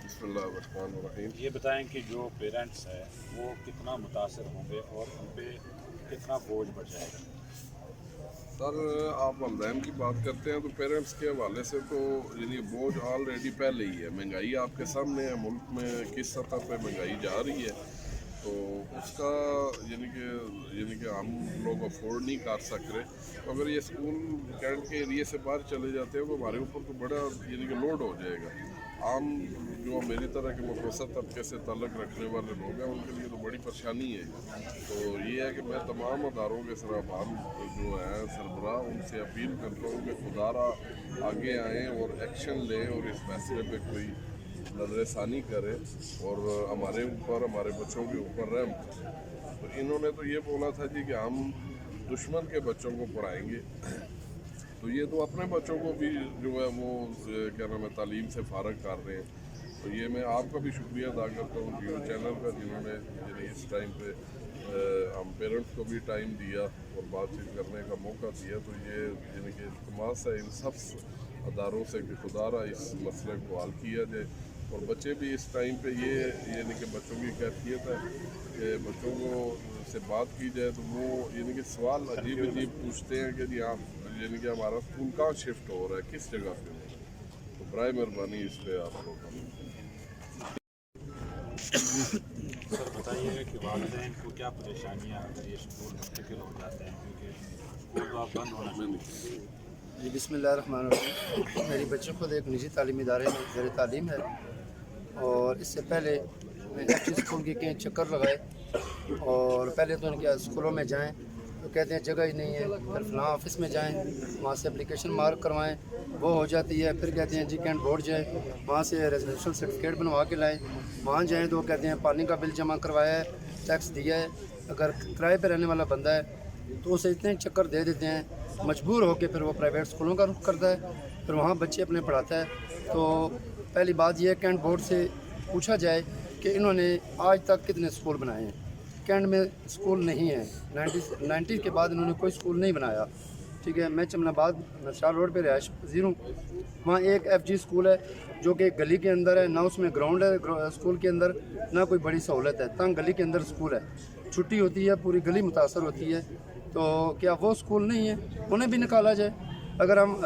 बिस्मिल्लाहिर्रहमानिर्रहीम। ये बताएं कि जो पेरेंट्स हैं वो कितना मुतासर होंगे और उन पे कितना बोझ बढ़ जाएगा। सर, आप वालिदैन की बात करते हैं तो पेरेंट्स के हवाले से तो यानी बोझ ऑलरेडी पहले ही है। महंगाई आपके सामने है, मुल्क में किस सतह पे महंगाई जा रही है, तो उसका यानी कि हम लोग अफोर्ड नहीं कर सक रहे। तो अगर ये स्कूल कैंट के एरिए से बाहर चले जाते हैं तो हमारे ऊपर तो बड़ा यानी कि लोड हो जाएगा। आम जो मेरी तरह के मुतवसत तबके से ताल्लुक़ रखने वाले लोग हैं उनके लिए तो बड़ी परेशानी है। तो ये है कि मैं तमाम अदारों के सरबराह जो हैं सरबराह उनसे अपील करता हूँ कि खुदारा आगे आएँ और एक्शन लें और इस फैसले पे कोई नज़रसानी करें और हमारे ऊपर, हमारे बच्चों के ऊपर रहम करें। तो इन्होंने तो ये बोला था जी कि हम दुश्मन के बच्चों को पढ़ाएंगे, तो ये तो अपने बच्चों को भी जो है वो क्या नाम है तालीम से फारग कर रहे हैं। तो ये मैं आपका भी शुक्रिया अदा करता हूँ जियो चैनल का, जिन्होंने यानी इस टाइम पे हम पेरेंट्स को भी टाइम दिया और बातचीत करने का मौका दिया। तो ये यानी कि इल्तमास है इन सब अदारों से कि खुदारा इस मसले को हल किया जाए। और बच्चे भी इस टाइम पे ये यानी कि बच्चों की कैफियत है कि बच्चों को से बात की जाए तो वो यानी कि सवाल अजीब अजीब पूछते हैं कि जी आप यानी कि हमारा स्कूल कहाँ शिफ्ट हो रहा है, किस जगह पे हो रहा है। तो बराए मेहरबानी इस पर आप लोग सर बताइएगा कि वालिदैन को क्या परेशानियाँ अगर ये स्कूल मुस्तकिल हो जाते हैं, क्योंकि स्कूल तो आप बंद होना चाहिए। जी बिस्मिल्लाहिर्रहमानिर्रहीम। मेरी बच्चों को एक निजी तालीमी इदारे में ज़ेर तालीम है और इससे पहले मैं स्कूल के कई चक्कर लगाए और पहले तो उनके स्कूलों में जाएं तो कहते हैं जगह ही नहीं है, फिर फलां ऑफिस में जाएं, वहाँ से एप्लीकेशन मार्क करवाएं, वो हो जाती है, फिर कहते हैं जी कैंट बोर्ड जाएं, वहाँ से रेजिडेंशियल सर्टिफिकेट बनवा के लाएं, वहाँ जाएं तो कहते हैं पानी का बिल जमा करवाया है, टैक्स दिया है, अगर किराए पर रहने वाला बंदा है तो उसे इतने चक्कर दे देते हैं, मजबूर होकर फिर वो प्राइवेट स्कूलों का रुख करता है, फिर वहाँ बच्चे अपने पढ़ाता है। तो पहली बात यह कैंट बोर्ड से पूछा जाए कि इन्होंने आज तक कितने स्कूल बनाए हैं। कैंट में स्कूल नहीं है, 90 के बाद इन्होंने कोई स्कूल नहीं बनाया। ठीक है, मैं चमनाबाद नशार रोड पे रिहाइश पजीर हूँ। वहाँ एक FG स्कूल है जो कि गली के अंदर है, ना उसमें ग्राउंड है स्कूल के अंदर, ना कोई बड़ी सहूलत है, तंग गली के अंदर स्कूल है, छुट्टी होती है पूरी गली मुतासर होती है। तो क्या वो स्कूल नहीं है, उन्हें भी निकाला जाए। अगर हम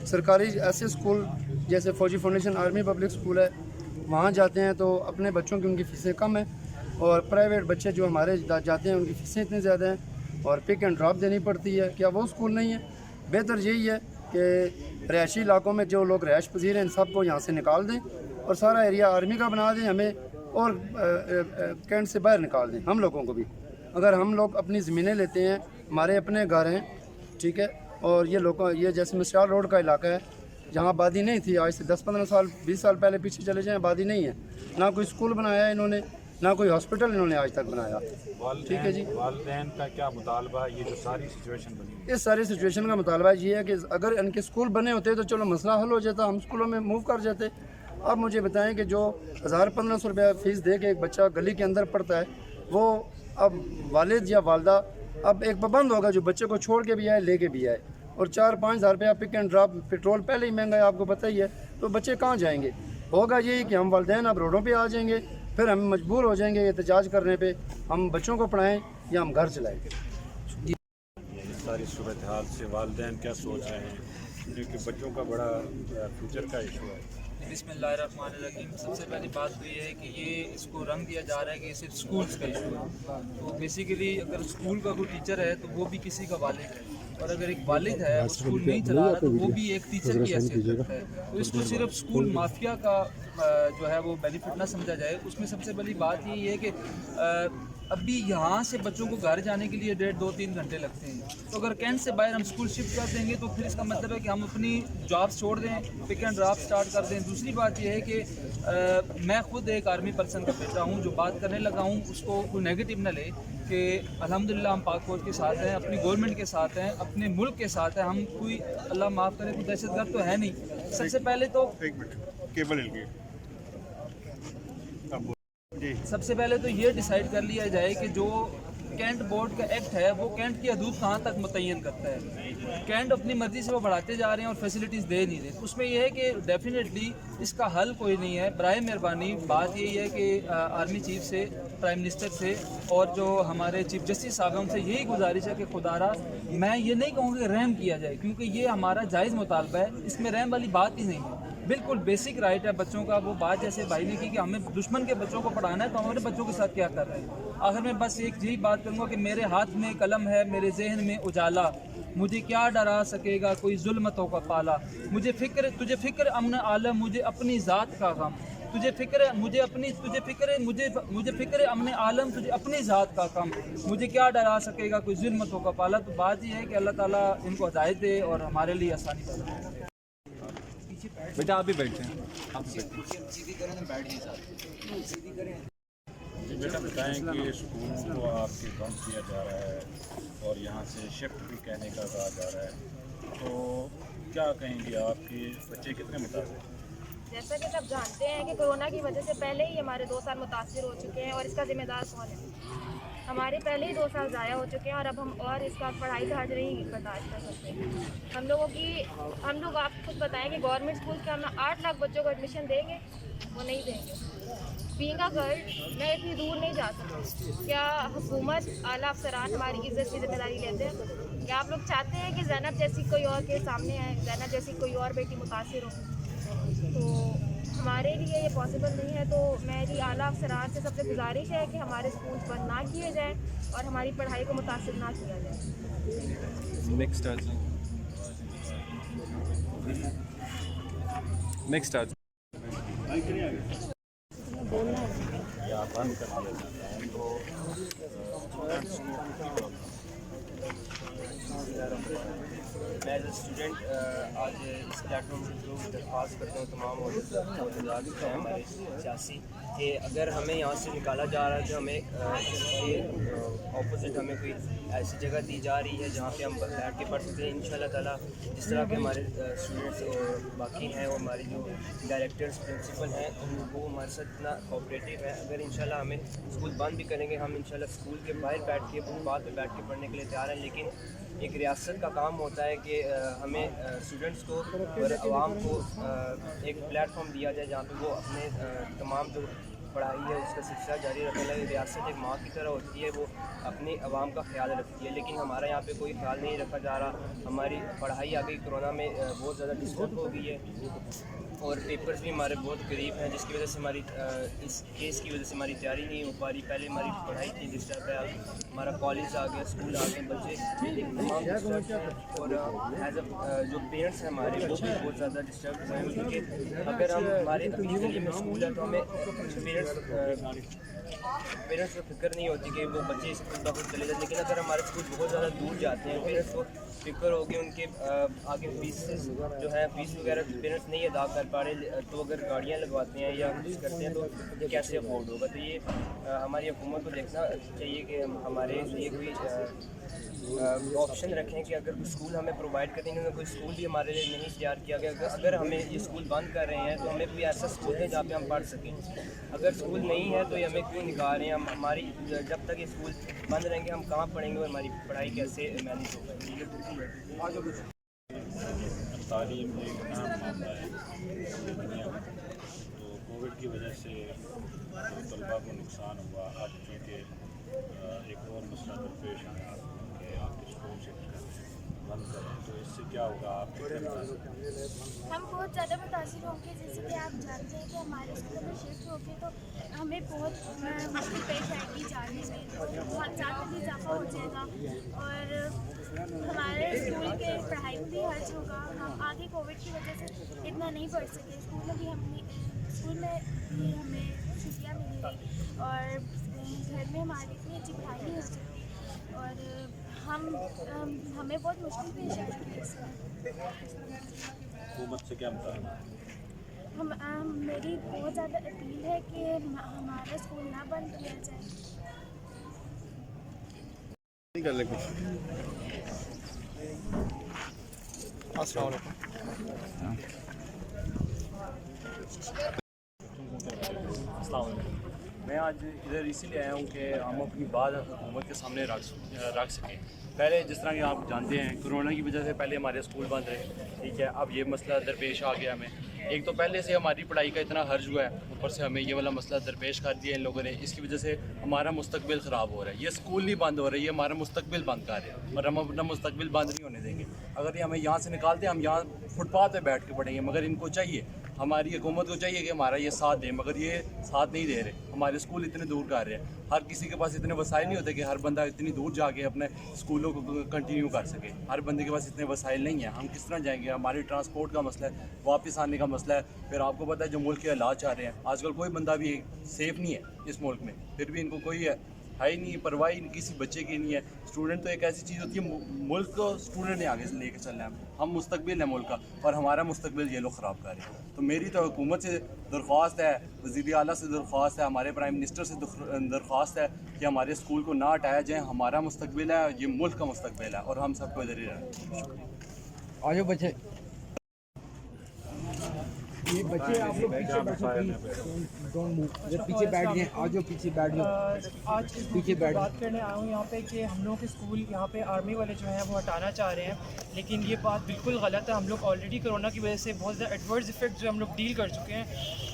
सरकारी ऐसे स्कूल जैसे फौजी फाउंडेशन आर्मी पब्लिक स्कूल है वहाँ जाते हैं तो अपने बच्चों की उनकी फ़ीसें कम हैं और प्राइवेट बच्चे जो हमारे जाते हैं उनकी फ़ीसें इतनी ज़्यादा हैं और पिक एंड ड्रॉप देनी पड़ती है। क्या वो स्कूल नहीं है? बेहतर यही है कि रिहायशी इलाकों में जो लोग रिहाइश पजीर हैं इन सबको यहाँ से निकाल दें और सारा एरिया आर्मी का बना दें हमें, और कैंट से बाहर निकाल दें हम लोगों को भी। अगर हम लोग अपनी ज़मीनें लेते हैं, हमारे अपने घर हैं, ठीक है, और ये लोग ये जैसे मिस्टार रोड का इलाका है जहाँ आबादी नहीं थी, आज से 10-15 साल 20 साल पहले पीछे चले जाएँ आबादी नहीं है, ना कोई स्कूल बनाया है इन्होंने, ना कोई हॉस्पिटल इन्होंने आज तक बनाया। ठीक है जी, वालिदैन का क्या मुतालबा है? ये जो सारी सिचुएशन बनी, इस सारी सिचुएशन का मुतालबा ये है कि अगर इनके स्कूल बने होते तो चलो मसला हल हो जाता, हम स्कूलों में मूव कर जाते। अब मुझे बताएं कि जो 1000-1500 रुपया फ़ीस दे के एक बच्चा गली के अंदर पढ़ता है, वो अब वालिद या वालदा अब एक पाबंद होगा जो बच्चे को छोड़ के भी आए लेके भी आए, और 4-5 हज़ार रुपया पिक एंड ड्रॉप, पेट्रोल पहले ही महंगा है आपको पता ही है, तो बच्चे कहाँ जाएंगे? होगा यही कि हम वालिदैन अब रोडों पे आ जाएंगे, फिर हम मजबूर हो जाएंगे एहतजाज करने पे, हम बच्चों को पढ़ाएं या हम घर चलाएंगे। सारी सूरत हाल से वालिदैन क्या सोच रहे हैं, क्योंकि बच्चों का बड़ा फ्यूचर का इशू है। बिस्मिल्लाहिर्रहमानिर्रहीम। सबसे पहली बात तो ये है कि ये इसको रंग दिया जा रहा है कि ये सिर्फ स्कूल्स का इशू है। तो बेसिकली अगर स्कूल का कोई टीचर है तो वो भी किसी का वालिद है, और अगर एक वालिद है वो स्कूल नहीं चला रहा तो वो भी एक टीचर की हैसियत रखता है। तो इसको सिर्फ स्कूल माफिया का जो है वो बेनिफिट ना समझा जाए। उसमें सबसे बड़ी बात यही है कि अभी यहाँ से बच्चों को घर जाने के लिए 1.5-2-3 घंटे लगते हैं, तो अगर कैंट से बाहर हम स्कूल शिफ्ट कर देंगे तो फिर इसका मतलब है कि हम अपनी जॉब्स छोड़ दें, पिक एंड ड्रॉप स्टार्ट कर दें। दूसरी बात यह है कि मैं खुद एक आर्मी पर्सन का बेटा हूँ, जो बात करने लगा हूँ उसको कोई नेगेटिव ना ले कि अल्हम्दुलिल्लाह हम पाक फौज के साथ हैं, अपनी गवर्नमेंट के साथ हैं, अपने मुल्क के साथ हैं। हम कोई अल्लाह माफ़ करे कोई दहशतगर्द तो है नहीं। सबसे पहले तो सबसे पहले तो ये डिसाइड कर लिया जाए कि जो कैंट बोर्ड का एक्ट है वो कैंट की हदूद कहाँ तक मुतय्यन करता है। कैंट अपनी मर्ज़ी से वो बढ़ाते जा रहे हैं और फैसिलिटीज़ दे नहीं रहे। उसमें यह है कि डेफिनेटली इसका हल कोई नहीं है। बराए मेहरबानी बात यही है कि आर्मी चीफ से, प्राइम मिनिस्टर से और जो हमारे चीफ जस्टिस साहब हैं उनसे यही गुजारिश है कि खुदारा मैं ये नहीं कहूँगा कि रहम किया जाए, क्योंकि ये हमारा जायज़ मुतालबा है, इसमें रहम वाली बात ही नहीं है। बिल्कुल बेसिक राइट है बच्चों का। वो बात जैसे भाई ने की कि हमें दुश्मन के बच्चों को पढ़ाना है तो हमारे बच्चों के साथ क्या कर रहे हैं। आखिर में बस एक यही बात करूँगा कि मेरे हाथ में कलम है, मेरे जहन में उजाला, मुझे क्या डरा सकेगा कोई जुल्मतों का पाला। तुझे फिक्र अमन आलम, मुझे अपनी ज़ात का गम, मुझे फिक्र अमन आलम, तुझे अपनी ज़ात का कम, मुझे क्या डरा सकेगा कोई जुल्मतों का पाला। तो बात यह है कि अल्लाह ताला इनको हिदायत दे और हमारे लिए आसानी पैदा करे। बेटा आप भी बैठे हैं, आप भी बैठे जी बेटा बताएं कि स्कूल को आपके बंद किया जा रहा है और यहाँ से शिफ्ट भी कहने का कहा जा रहा है, तो क्या कहेंगे आपके बच्चे कितने मुताबिक? जैसा कि सब जानते हैं कि कोरोना की वजह से पहले ही हमारे 2 साल मुतासिर हो चुके हैं और इसका जिम्मेदार कौन है। हमारे पहले ही 2 साल ज़ाया हो चुके हैं और अब हम और इसका पढ़ाई का हर्ज नहीं बर्दाश्त कर सकते। हम लोग आप खुद बताएं कि गवर्नमेंट स्कूल के हम 8 लाख बच्चों को एडमिशन देंगे, वो नहीं देंगे। बीइंग अ गर्ल मैं इतनी दूर नहीं जा सकती। क्या हुकूमत, आला अफसरान हमारी इज़्ज़त की जिम्मेदारी लेते हैं? क्या आप लोग चाहते हैं कि ज़ैनब जैसी कोई और के सामने आए, ज़ैनब जैसी कोई और बेटी मुतासिर हो? तो हमारे लिए ये पॉसिबल नहीं है। तो मेरी आला अफसरान से सबसे गुजारिश है कि हमारे स्कूल बंद ना किए जाएँ और हमारी पढ़ाई को मुतासिर ना किया जाए। नेक्स्ट आज या बंद कर दिया जाता है तो स्टूडेंट्स को क्या प्रॉब्लम? मैं एज ए स्टूडेंट आज इस प्लेटफॉर्म के थ्रू दरख्वास्त करता हूँ तमाम अहदेदार हैं हमारे सियासी कि अगर हमें यहाँ से निकाला जा रहा है तो हमें इसके ऑपोजिट हमें कोई ऐसी जगह दी जा रही है जहाँ पे हम बैठ के पढ़ सकते हैं। इंशाल्लाह ताला जिस तरह के हमारे स्टूडेंट्स बाकी हैं और हमारे जो डायरेक्टर्स प्रिंसिपल हैं वो हमारे साथ इतना कोऑपरेटिव है। अगर इंशाल्लाह हमें स्कूल बंद भी करेंगे, हम इंशाल्लाह स्कूल के बाहर बैठ के फुटपाथ पे बैठ के पढ़ने के लिए तैयार हैं। लेकिन एक रियासत का काम होता है कि हमें स्टूडेंट्स को और आवाम को एक प्लेटफॉर्म दिया जाए जहाँ पे वो अपने तमाम जो पढ़ाई है उसका सिलसिला जारी रखने लगे। रियासत एक माँ की तरह होती है, वो अपनी आवाम का ख्याल रखती है, लेकिन हमारा यहाँ पे कोई ख्याल नहीं रखा जा रहा। हमारी पढ़ाई आ गई कोरोना में बहुत ज़्यादा डिस्टर्ब हो गई है और पेपर्स भी हमारे बहुत करीब हैं, जिसकी वजह से हमारी इस केस की वजह से हमारी तैयारी नहीं हो पा रही। पहले हमारी पढ़ाई इतनी डिस्टर्ब है, हमारा कॉलेज आ गया, स्कूल आ गए, बच्चे तमाम डिस्टर्ब और एज जो पेरेंट्स हैं हमारे वो भी बहुत ज़्यादा डिस्टर्ब हैं, क्योंकि अगर हम हमारे अपनी दिल्ली में स्कूल है तो हमें पेरेंट्स को फिक्र नहीं होती कि वो बच्चे स्कूल का खुद चले जाते, लेकिन अगर हमारे स्कूल बहुत ज़्यादा दूर जाते हैं पेरेंट्स को फिक्र होगी उनके आगे फीस जो है फीस वगैरह पेरेंट्स नहीं अदा कर पा रहे, तो अगर गाड़ियाँ लगवाते हैं या कुछ करते हैं तो ये कैसे अफोर्ड होगा। तो ये हमारी हुकूमत को देखना चाहिए कि हमारे लिए कोई ऑप्शन रखें कि अगर स्कूल हमें प्रोवाइड करें, क्योंकि कोई स्कूल भी हमारे लिए नहीं तैयार किया गया। अगर हमें ये स्कूल बंद कर रहे हैं तो हमें कोई ऐसा स्कूल है जहाँ पे हम पढ़ सकें। अगर स्कूल नहीं है तो ये हमें क्यों निकाल रहे हैं? हम हमारी जब तक ये स्कूल बंद रहेंगे हम कहाँ पढ़ेंगे और हमारी पढ़ाई कैसे मैनेज हो पाएगी? तालीम एक अहम मामला है दुनिया में, तो कोविड की वजह से तलबा को नुकसान हुआ। अब चूँकि एक और मसला दरपेश आया कि आपके स्कूल शिफ्ट करें, बंद करें, तो इससे क्या होगा? आप हम बहुत ज़्यादा मुतासिर होंगे। जैसे कि आप जानते हैं कि हमारे स्कूल में शिफ्ट होगी तो हमें बहुत मुश्किल पेश आएगी जाने में, बहुत ज़्यादा इजाफा हो जाएगा और हमारे स्कूल के पढ़ाई में भी खर्च होगा। हम आगे कोविड की वजह से इतना नहीं पढ़ सके। स्कूल में भी हमें छुट्टियाँ मिली और घर में हमारी इतनी अच्छी पढ़ाई नहीं हो सकती और हमें बहुत मुश्किल पेश आ रही है इसमें। हुकूमत से क्या मुताबिक? मेरी बहुत ज़्यादा अपील है कि हमारा स्कूल ना बंद किया जाए। कर ले कुछ। अस्सलाम वालेकुम। मैं आज इधर इसीलिए आया हूँ कि हम अपनी बात हुकूमत के सामने रख सकें। पहले जिस तरह कि आप जानते हैं कोरोना की वजह से पहले हमारे स्कूल बंद रहे, ठीक है। अब ये मसला दरपेश आ गया हमें। एक तो पहले से हमारी पढ़ाई का इतना हर्ज हुआ है, ऊपर से हमें ये वाला मसला दरपेश कर दिया इन लोगों ने। इसकी वजह से हमारा मुस्तकबिल ख़राब हो रहा है। ये स्कूल नहीं बंद हो रहा है, ये हमारा मुस्तकबिल बंद कर रहे हैं और हम अपना मुस्तकबिल बंद नहीं होने देंगे। अगर ये हमें यहाँ से निकालते हैं, हम यहाँ फुटपाथ पे बैठ के पढ़ेंगे। मगर इनको चाहिए, हमारी हुकूमत को चाहिए कि हमारा ये साथ दे, मगर ये साथ नहीं दे रहे। हमारे स्कूल इतने दूर कर रहे हैं, हर किसी के पास इतने वसाइल नहीं होते कि हर बंदा इतनी दूर जाके अपने स्कूलों को कंटिन्यू कर सके। हर बंदे के पास इतने वसाइल नहीं है। हम किस तरह जाएंगे? हमारी ट्रांसपोर्ट का मसला है, वापस आने का मसला है। फिर आपको पता है जो मुल्क के हालात चाह रहे हैं, आजकल कोई बंदा भी सेफ़ नहीं है इस मुल्क में, फिर भी इनको कोई है ही नहीं, परवाह ही किसी बच्चे की नहीं है। स्टूडेंट तो एक ऐसी चीज़ होती है, मुल्क को स्टूडेंट ने आगे से लेके चलना है। हम मुस्तकबिल है मुल्क का, और हमारा मुस्तकबिल ये लोग ख़राब कर रहे हैं। तो मेरी तो हुकूमत से दरख्वास्त है, वज़ीर आला से दरख्वास्त है, हमारे प्राइम मिनिस्टर से दरख्वास्त है कि हमारे स्कूल को ना हटाया जाए। हमारा मुस्तकबिल है, ये मुल्क का मुस्तकबिल है, और हम सबको इधर ही रहना। आज बच्चे ये बच्चे आप लोग पीछे पीछे बैठ गए, आज पीछे बैठ जाओ। आज पीछे बात करने आया हूँ यहाँ पे कि हम लोग के स्कूल यहाँ पे आर्मी वाले जो हैं वो हटाना चाह रहे हैं, लेकिन ये बात बिल्कुल गलत है। हम लोग ऑलरेडी कोरोना की वजह से बहुत ज़्यादा एडवर्स इफेक्ट जो हम लोग डील कर चुके हैं।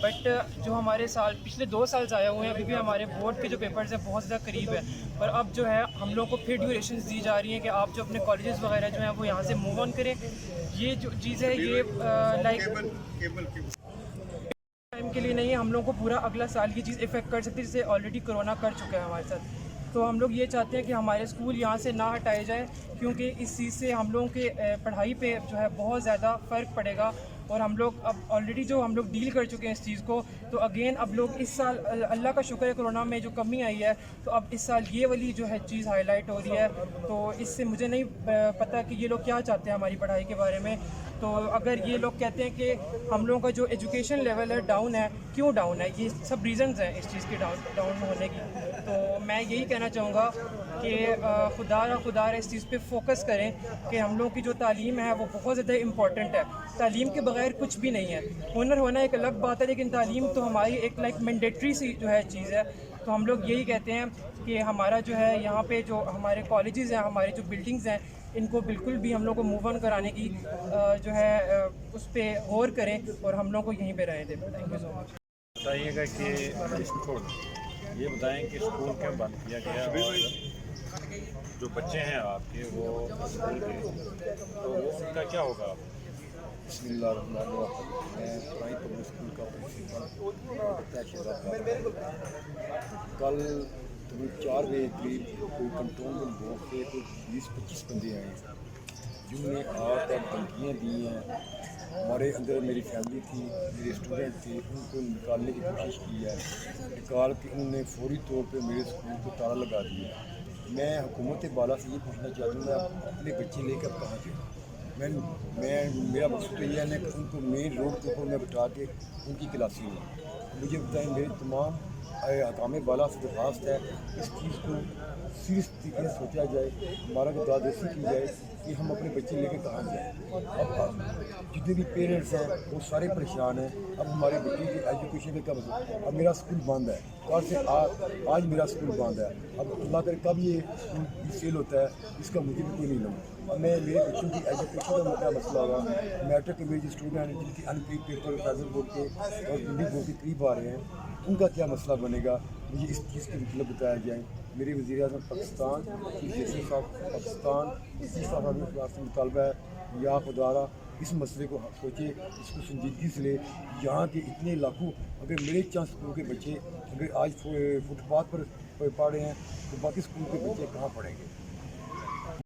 बट जो हमारे पिछले 2 साल ज़ाया हुए हैं, अभी भी हमारे बोर्ड के जो पेपर्स हैं बहुत ज़्यादा करीब है। पर अब जो है हम लोग को फिर ड्यूरेशन दी जा रही है कि आप जो अपने कॉलेजेस वगैरह जो हैं वो यहाँ से मूव ऑन करें। ये जो चीज़ है ये लाइक टाइम के लिए नहीं है, हम लोग को पूरा अगला साल की चीज़ इफ़ेक्ट कर सकती है, जिसे ऑलरेडी कोरोना कर चुका है हमारे साथ। तो हम लोग ये चाहते हैं कि हमारे स्कूल यहाँ से ना हटाए जाए, क्योंकि इस चीज़ से हम लोगों के पढ़ाई पे जो है बहुत ज़्यादा फ़र्क पड़ेगा। और हम लोग अब ऑलरेडी जो हम लोग डील कर चुके हैं इस चीज़ को, तो अगेन अब लोग इस साल अल्लाह का शुक्र है कोरोना में जो कमी आई है, तो अब इस साल ये वाली जो है चीज़ हाईलाइट हो रही है। तो इससे मुझे नहीं पता कि ये लोग क्या चाहते हैं हमारी पढ़ाई के बारे में। तो अगर ये लोग कहते हैं कि हम लोगों का जो एजुकेशन लेवल है डाउन है, क्यों डाउन है, ये सब रीज़न्स हैं इस चीज़ के डाउन होने की। तो मैं यही कहना चाहूँगा कि खुदा इस चीज़ पे फोकस करें कि हम लोगों की जो तालीम है वो बहुत ज़्यादा इम्पॉर्टेंट है। तालीम के बगैर कुछ भी नहीं है। हुनर होना एक अलग बात है, लेकिन तालीम तो हमारी एक लाइक मैंडेटरी सी जो है चीज़ है। तो हम लोग यही कहते हैं कि हमारा जो है यहाँ पे जो हमारे कॉलेजेस हैं, हमारी जो बिल्डिंग्स हैं, इनको बिल्कुल भी हम लोग को मूव ऑन कराने की जो है उस पर गौर करें और हम लोग को यहीं पे रहने दें। Thank you so much. बताइएगा कि ये बताएं कि स्कूल क्यों बंद किया गया, और जो बच्चे हैं आपके वो स्कूल के, तो उनका क्या होगा? बिस्मिल्लाहिर्रहमानिर्रहीम। मैं प्राइम पब्लिक स्कूल का प्रिंसिपल कल 4 बजे करीब कोई कंट्रोल रूम ब्लॉक से कोई 20-25 बंदे आए जिन्होंने आकर धमकियाँ दी हैं। हमारे अंदर मेरी फैमिली थी, मेरे स्टूडेंट थे, उनको निकालने की कोशिश की है। निकाल के उन्होंने फौरी तौर पे मेरे स्कूल को ताला लगा दिया। मैं हुकूमत बाला से ये पूछना चाहता हूँ, अपने बच्चे लेकर कहाँ जाऊँ? मेरा मकसद तो यह है कि उनको मेन रोड के ऊपर मैं बिठा के उनकी क्लासें लूँ। मुझे बताएं, मेरे तमाम हकाम बाला से दरख्वास्त है इस चीज़ को सीरियस तरीके से सोचा जाए, हमारा दादरसी की जाए कि हम अपने बच्चे लेके कहाँ जाएँ। अब जितने भी पेरेंट्स हैं वो सारे परेशान हैं। अब हमारे बच्चे की एजुकेशन में क्या मतलब, अब मेरा स्कूल बंद है, कल से आज मेरा स्कूल बंद है। अब अल्लाह करे कब ये स्कूल सेल होता है, इसका मुझे भी कोई नहीं लगा। अब मैं मेरे बच्चों की एजुकेशन का क्या मसला होगा। मैट्रिक के मेरे जो स्टूडेंट हैं जिनकी अनपेड पेपर फेडरल बोर्ड के और दिल्ली बोर्ड के करीब आ रहे हैं, उनका क्या मसला बनेगा, मुझे इस चीज़ के मतलब बताया जाए। मेरे वज़ीर आज़म पाकिस्तान पाकिस्तान इसी साहब से मुतालबा है, या खुदारा इस मसले को सोचे, इसको संजीदगी से ले। यहाँ के इतने लाखों, अगर मेरे चांस स्कूल के बच्चे अगर आज फुटपाथ पर पढ़ रहे हैं, तो बाकी स्कूल के बच्चे कहाँ पढ़ेंगे?